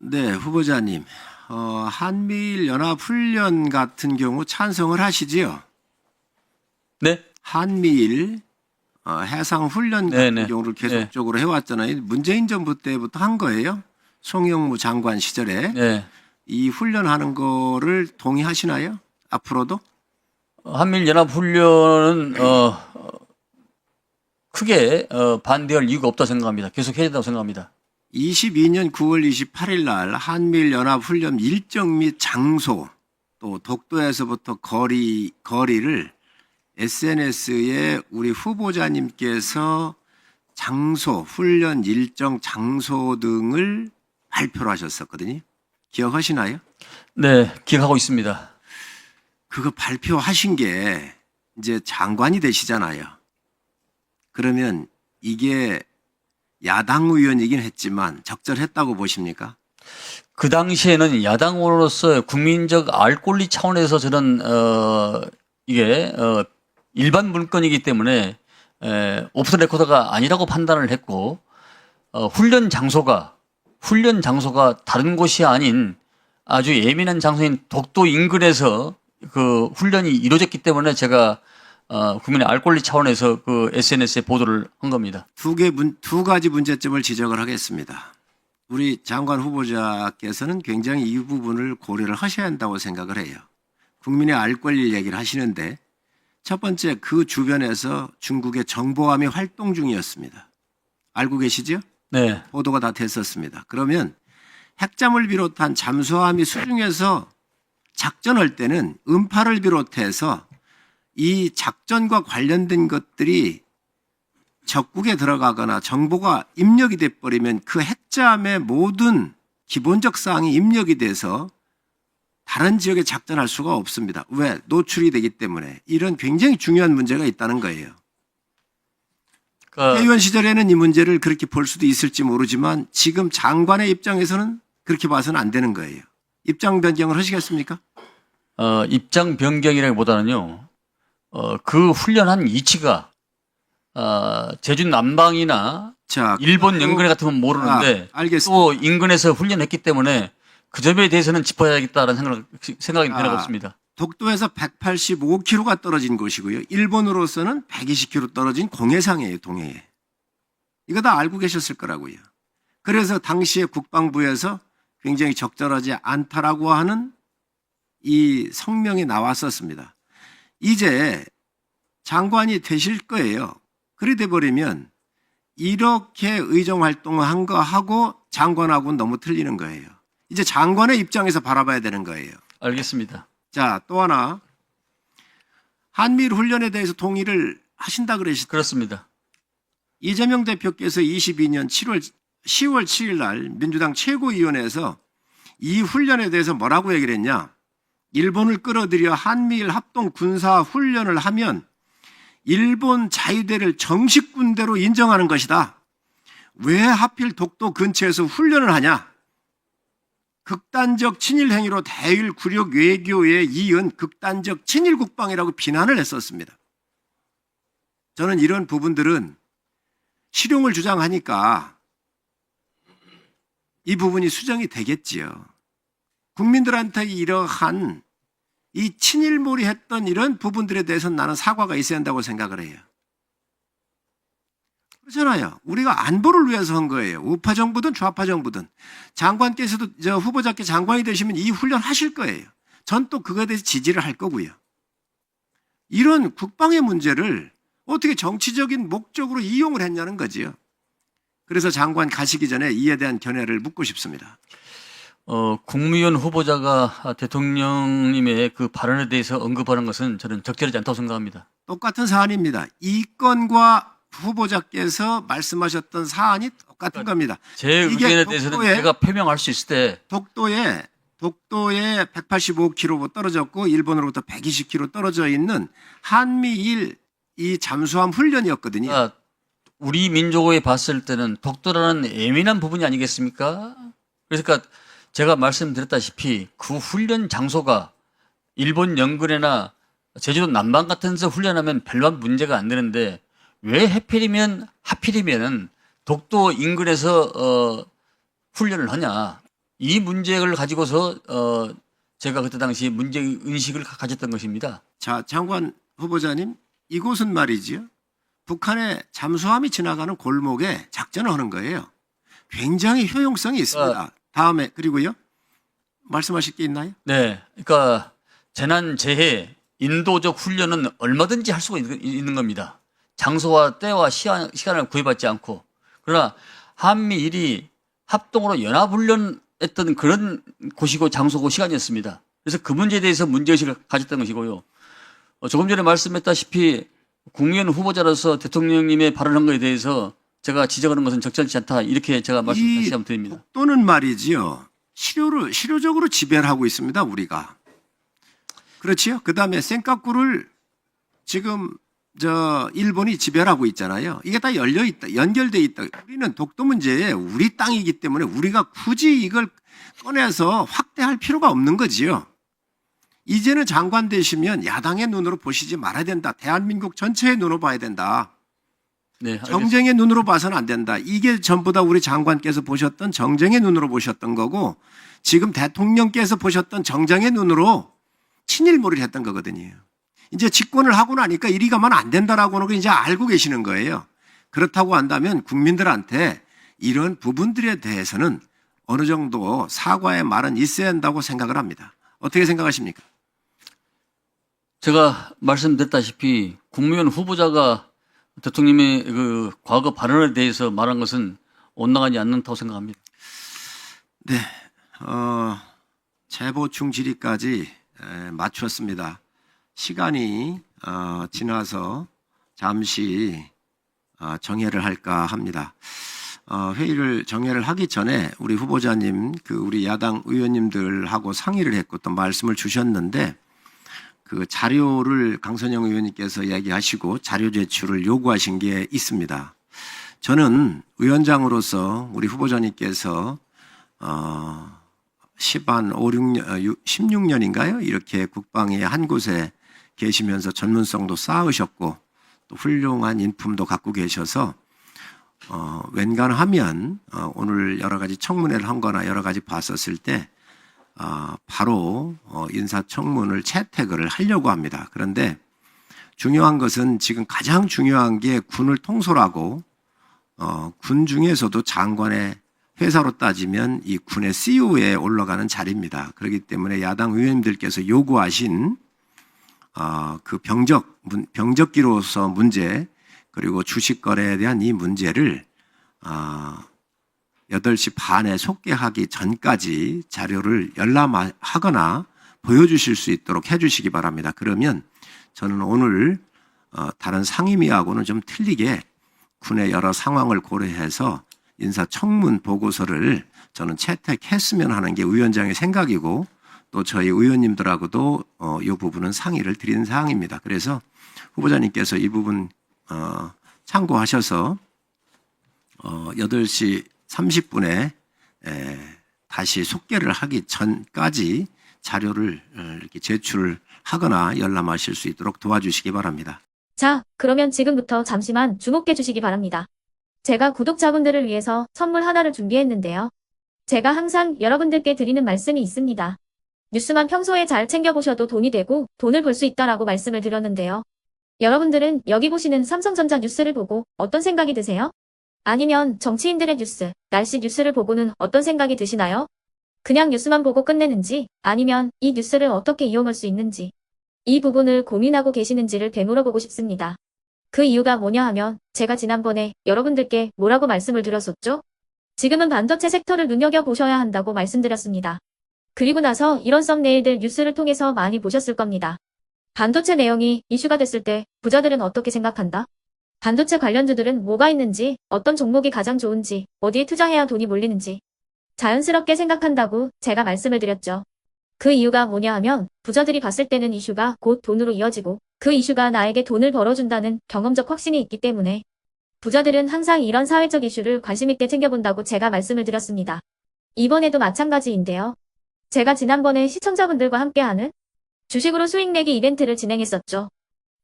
네, 후보자님. 한미일 연합훈련 같은 경우 찬성을 하시지요? 네? 한미일 해상훈련 같은 네네. 경우를 계속적으로 해왔잖아요. 문재인 정부 때부터 한 거예요. 송영무 장관 시절에. 네. 이 훈련하는 거를 동의하시나요? 앞으로도? 한미연합훈련은 크게 반대할 이유가 없다고 생각합니다. 계속 해야 된다고 생각합니다. 22년 9월 28일 날 한미일 연합훈련 일정 및 장소 또 독도에서부터 거리를 SNS에 우리 후보자님께서 장소, 훈련 일정 장소 등을 발표를 하셨었거든요. 기억하시나요? 네, 기억하고 있습니다. 그거 발표하신 게 이제 장관이 되시잖아요. 그러면 이게 야당 의원이긴 했지만 적절했다고 보십니까? 그 당시에는 야당으로서 국민적 알 권리 차원에서 저는 이게 일반 문건이기 때문에 오프 더 레코더가 아니라고 판단을 했고 훈련 장소가 다른 곳이 아닌 아주 예민한 장소인 독도 인근에서 그 훈련이 이루어졌기 때문에 제가 국민의 알 권리 차원에서 그 SNS에 보도를 한 겁니다. 두 가지 문제점을 지적을 하겠습니다. 우리 장관 후보자께서는 굉장히 이 부분을 고려를 하셔야 한다고 생각을 해요. 국민의 알 권리 얘기를 하시는데 첫 번째 그 주변에서 중국의 정보함이 활동 중이었습니다. 알고 계시죠? 네. 보도가 다 됐었습니다. 그러면 핵잠을 비롯한 잠수함이 수중에서 작전할 때는 음파를 비롯해서 이 작전과 관련된 것들이 적국에 들어가거나 정보가 입력이 돼버리면 그 핵잠의 모든 기본적 사항이 입력이 돼서 다른 지역에 작전할 수가 없습니다. 왜? 노출이 되기 때문에. 이런 굉장히 중요한 문제가 있다는 거예요. 회의원 시절에는 이 문제를 그렇게 볼 수도 있을지 모르지만 지금 장관의 입장에서는 그렇게 봐서는 안 되는 거예요. 입장 변경을 하시겠습니까? 입장 변경이라기보다는요. 그 훈련한 위치가 제주 남방이나 일본 연근해 같으면 모르는데 또 인근에서 훈련했기 때문에 그 점에 대해서는 짚어야겠다는 생각이 변화가 없습니다. 독도에서 185km가 떨어진 곳이고요. 일본으로서는 120km 떨어진 공해상이에요. 동해에. 이거 다 알고 계셨을 거라고요. 그래서 당시에 국방부에서 굉장히 적절하지 않다라고 하는 이 성명이 나왔었습니다. 이제 장관이 되실 거예요. 그리 돼버리면 이렇게 의정활동을 한 거하고 장관하고는 너무 틀리는 거예요. 이제 장관의 입장에서 바라봐야 되는 거예요. 알겠습니다. 자, 또 하나. 한미일 훈련에 대해서 동의를 하신다 그러시죠? 그렇습니다. 이재명 대표께서 22년 10월 7일 날 민주당 최고위원회에서 이 훈련에 대해서 뭐라고 얘기를 했냐? 일본을 끌어들여 한미일 합동 군사 훈련을 하면 일본 자위대를 정식 군대로 인정하는 것이다. 왜 하필 독도 근처에서 훈련을 하냐? 극단적 친일 행위로 대일 굴욕 외교에 이은 극단적 친일 국방이라고 비난을 했었습니다. 저는 이런 부분들은 실용을 주장하니까 이 부분이 수정이 되겠지요. 국민들한테 이러한 이 친일몰이 했던 이런 부분들에 대해서는 나는 사과가 있어야 한다고 생각을 해요. 그렇잖아요. 우리가 안보를 위해서 한 거예요. 우파 정부든 좌파 정부든. 장관께서도 후보자께 장관이 되시면 이 훈련 하실 거예요. 전 또 그거에 대해서 지지를 할 거고요. 이런 국방의 문제를 어떻게 정치적인 목적으로 이용을 했냐는 거지요. 그래서 장관 가시기 전에 이에 대한 견해를 묻고 싶습니다. 국무위원 후보자가 대통령님의 그 발언에 대해서 언급하는 것은 저는 적절하지 않다고 생각합니다. 똑같은 사안입니다. 이 건과 후보자께서 말씀하셨던 사안이 똑같은 겁니다. 제 의견에 대해서는 제가 표명할 수 있을 때 독도에 185km 떨어졌고 일본으로부터 120km 떨어져 있는 한미일 이 잠수함 훈련이었거든요. 우리 민족에 봤을 때는 독도라는 예민한 부분이 아니겠습니까? 그러니까 제가 말씀드렸다시피 그 훈련 장소가 일본 연근해나 제주도 남방 같은 데서 훈련하면 별반 문제가 안 되는데 왜 하필이면 독도 인근에서 훈련을 하냐. 이 문제를 가지고서 제가 그때 당시 문제 의식을 가졌던 것입니다. 자, 장관 후보자님, 이곳은 말이지요. 북한의 잠수함이 지나가는 골목에 작전을 하는 거예요. 굉장히 효용성이 있습니다. 다음에 그리고요. 말씀하실 게 있나요? 네, 그러니까 재난 재해 인도적 훈련은 얼마든지 할 수가 있는 겁니다. 장소와 때와 시간을 구애받지 않고. 그러나 한미일이 합동으로 연합훈련했던 그런 곳이고 장소고 시간이었습니다. 그래서 그 문제에 대해서 문제의식을 가졌던 것이고요. 조금 전에 말씀했다시피 국무위원 후보자로서 대통령님의 발언한 것에 대해서 제가 지적하는 것은 적절치 않다. 이렇게 제가 말씀 다시 한번 드립니다. 또는 말이지요. 실효적으로 지배를 하고 있습니다. 우리가. 그렇지요. 그다음에 센카쿠를 지금 일본이 지배를 하고 있잖아요. 이게 다 열려 있다, 연결돼 있다. 우리는 독도 문제에 우리 땅이기 때문에 우리가 굳이 이걸 꺼내서 확대할 필요가 없는 거지요. 이제는 장관 되시면 야당의 눈으로 보시지 말아야 된다. 대한민국 전체의 눈으로 봐야 된다. 네, 알겠습니다. 정쟁의 눈으로 봐서는 안 된다. 이게 전부 다 우리 장관께서 보셨던 정쟁의 눈으로 보셨던 거고 지금 대통령께서 보셨던 정쟁의 눈으로 친일몰이를 했던 거거든요. 이제 집권을 하고 나니까 이리 가면 안 된다라고 하는 걸 이제 알고 계시는 거예요. 그렇다고 한다면 국민들한테 이런 부분들에 대해서는 어느 정도 사과의 말은 있어야 한다고 생각을 합니다. 어떻게 생각하십니까? 제가 말씀드렸다시피 국무위원 후보자가 대통령의 그 과거 발언에 대해서 말한 것은 온당하지 않는다고 생각합니다. 네, 재보충 질의까지 마쳤습니다. 시간이 지나서 잠시 정회를 할까 합니다. 회의를 정회를 하기 전에 우리 후보자님, 우리 야당 의원님들하고 상의를 했고 또 말씀을 주셨는데 그 자료를 강선영 의원님께서 얘기하시고 자료 제출을 요구하신 게 있습니다. 저는 위원장으로서 우리 후보자님께서 16년인가요? 이렇게 국방의 한 곳에 계시면서 전문성도 쌓으셨고 또 훌륭한 인품도 갖고 계셔서 웬간하면 오늘 여러 가지 청문회를 한 거나 여러 가지 봤었을 때 바로 인사청문을 채택을 하려고 합니다. 그런데 중요한 것은 지금 가장 중요한 게 군을 통솔하고 군 중에서도 장관의 회사로 따지면 이 군의 CEO에 올라가는 자리입니다. 그렇기 때문에 야당 의원님들께서 요구하신 그 병적기로서 문제 그리고 주식 거래에 대한 이 문제를 8시 반에 속개하기 전까지 자료를 열람하거나 보여주실 수 있도록 해주시기 바랍니다. 그러면 저는 오늘 다른 상임위하고는 좀 틀리게 군의 여러 상황을 고려해서 인사청문 보고서를 저는 채택했으면 하는 게 위원장의 생각이고 또 저희 의원님들하고도 이 부분은 상의를 드린 사항입니다. 그래서 후보자님께서 이 부분 참고하셔서 8시 30분에 다시 속개를 하기 전까지 자료를 이렇게 제출하거나 열람하실 수 있도록 도와주시기 바랍니다. 자, 그러면 지금부터 잠시만 주목해 주시기 바랍니다. 제가 구독자분들을 위해서 선물 하나를 준비했는데요. 제가 항상 여러분들께 드리는 말씀이 있습니다. 뉴스만 평소에 잘 챙겨보셔도 돈이 되고 돈을 벌 수 있다라고 말씀을 드렸는데요. 여러분들은 여기 보시는 삼성전자 뉴스를 보고 어떤 생각이 드세요? 아니면 정치인들의 뉴스, 날씨 뉴스를 보고는 어떤 생각이 드시나요? 그냥 뉴스만 보고 끝내는지 아니면 이 뉴스를 어떻게 이용할 수 있는지 이 부분을 고민하고 계시는지를 되물어보고 싶습니다. 그 이유가 뭐냐 하면 제가 지난번에 여러분들께 뭐라고 말씀을 드렸었죠? 지금은 반도체 섹터를 눈여겨보셔야 한다고 말씀드렸습니다. 그리고 나서 이런 썸네일들 뉴스를 통해서 많이 보셨을 겁니다. 반도체 내용이 이슈가 됐을 때 부자들은 어떻게 생각한다? 반도체 관련주들은 뭐가 있는지, 어떤 종목이 가장 좋은지, 어디에 투자해야 돈이 몰리는지 자연스럽게 생각한다고 제가 말씀을 드렸죠. 그 이유가 뭐냐 하면 부자들이 봤을 때는 이슈가 곧 돈으로 이어지고 그 이슈가 나에게 돈을 벌어준다는 경험적 확신이 있기 때문에 부자들은 항상 이런 사회적 이슈를 관심 있게 챙겨본다고 제가 말씀을 드렸습니다. 이번에도 마찬가지인데요. 제가 지난번에 시청자분들과 함께하는 주식으로 수익 내기 이벤트를 진행했었죠.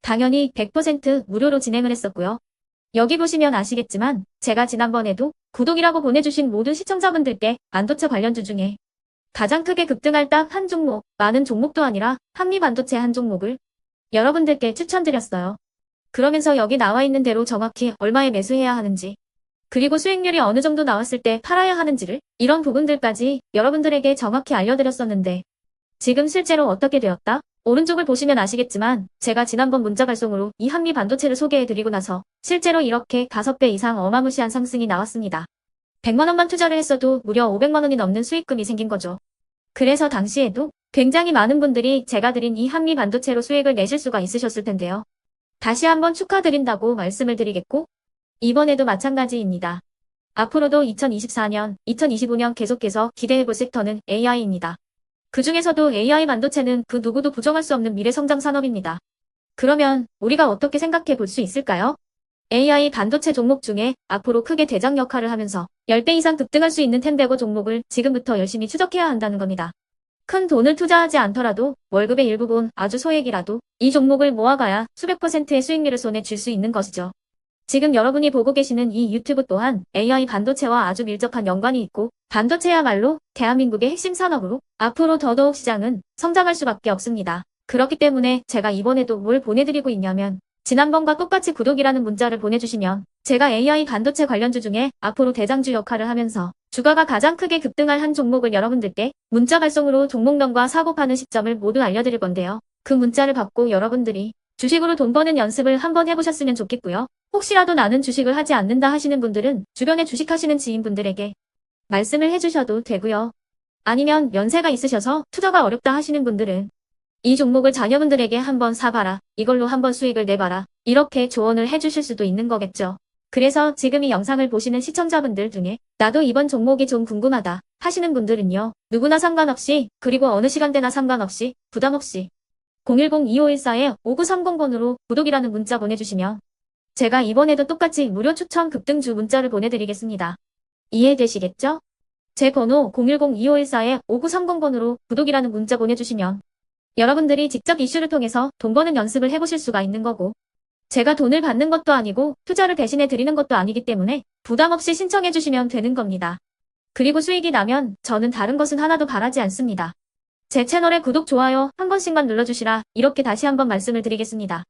당연히 100% 무료로 진행을 했었고요. 여기 보시면 아시겠지만 제가 지난번에도 구독이라고 보내주신 모든 시청자분들께 반도체 관련주 중에 가장 크게 급등할 딱 한 종목, 많은 종목도 아니라 한미반도체 한 종목을 여러분들께 추천드렸어요. 그러면서 여기 나와 있는 대로 정확히 얼마에 매수해야 하는지, 그리고 수익률이 어느 정도 나왔을 때 팔아야 하는지를, 이런 부분들까지 여러분들에게 정확히 알려드렸었는데 지금 실제로 어떻게 되었다? 오른쪽을 보시면 아시겠지만 제가 지난번 문자 발송으로 이 한미 반도체를 소개해드리고 나서 실제로 이렇게 5배 이상 어마무시한 상승이 나왔습니다. 100만 원만 투자를 했어도 무려 500만 원이 넘는 수익금이 생긴 거죠. 그래서 당시에도 굉장히 많은 분들이 제가 드린 이 한미 반도체로 수익을 내실 수가 있으셨을 텐데요. 다시 한번 축하드린다고 말씀을 드리겠고, 이번에도 마찬가지입니다. 앞으로도 2024년, 2025년 계속해서 기대해볼 섹터는 AI입니다. 그 중에서도 AI 반도체는 그 누구도 부정할 수 없는 미래 성장 산업입니다. 그러면 우리가 어떻게 생각해 볼 수 있을까요? AI 반도체 종목 중에 앞으로 크게 대장 역할을 하면서 10배 이상 급등할 수 있는 텐베고 종목을 지금부터 열심히 추적해야 한다는 겁니다. 큰 돈을 투자하지 않더라도 월급의 일부분, 아주 소액이라도 이 종목을 모아가야 수백 %의 수익률을 손에 쥘 수 있는 것이죠. 지금 여러분이 보고 계시는 이 유튜브 또한 AI 반도체와 아주 밀접한 연관이 있고, 반도체야말로 대한민국의 핵심 산업으로 앞으로 더더욱 시장은 성장할 수밖에 없습니다. 그렇기 때문에 제가 이번에도 뭘 보내드리고 있냐면, 지난번과 똑같이 구독이라는 문자를 보내주시면 제가 AI 반도체 관련주 중에 앞으로 대장주 역할을 하면서 주가가 가장 크게 급등할 한 종목을 여러분들께 문자 발송으로 종목명과 사고 파는 시점을 모두 알려드릴 건데요. 그 문자를 받고 여러분들이 주식으로 돈 버는 연습을 한번 해보셨으면 좋겠고요. 혹시라도 나는 주식을 하지 않는다 하시는 분들은 주변에 주식하시는 지인분들에게 말씀을 해주셔도 되고요. 아니면 연세가 있으셔서 투자가 어렵다 하시는 분들은 이 종목을 자녀분들에게 한번 사봐라, 이걸로 한번 수익을 내봐라, 이렇게 조언을 해주실 수도 있는 거겠죠. 그래서 지금 이 영상을 보시는 시청자분들 중에 나도 이번 종목이 좀 궁금하다 하시는 분들은요, 누구나 상관없이, 그리고 어느 시간대나 상관없이 부담 없이 010-2514-5930번으로 구독이라는 문자 보내주시면 제가 이번에도 똑같이 무료 추천 급등주 문자를 보내드리겠습니다. 이해되시겠죠? 제 번호 010-2514-5930번으로 구독이라는 문자 보내주시면 여러분들이 직접 이슈를 통해서 돈 버는 연습을 해보실 수가 있는 거고, 제가 돈을 받는 것도 아니고 투자를 대신해 드리는 것도 아니기 때문에 부담 없이 신청해 주시면 되는 겁니다. 그리고 수익이 나면 저는 다른 것은 하나도 바라지 않습니다. 제 채널에 구독, 좋아요 한 번씩만 눌러주시라, 이렇게 다시 한번 말씀을 드리겠습니다.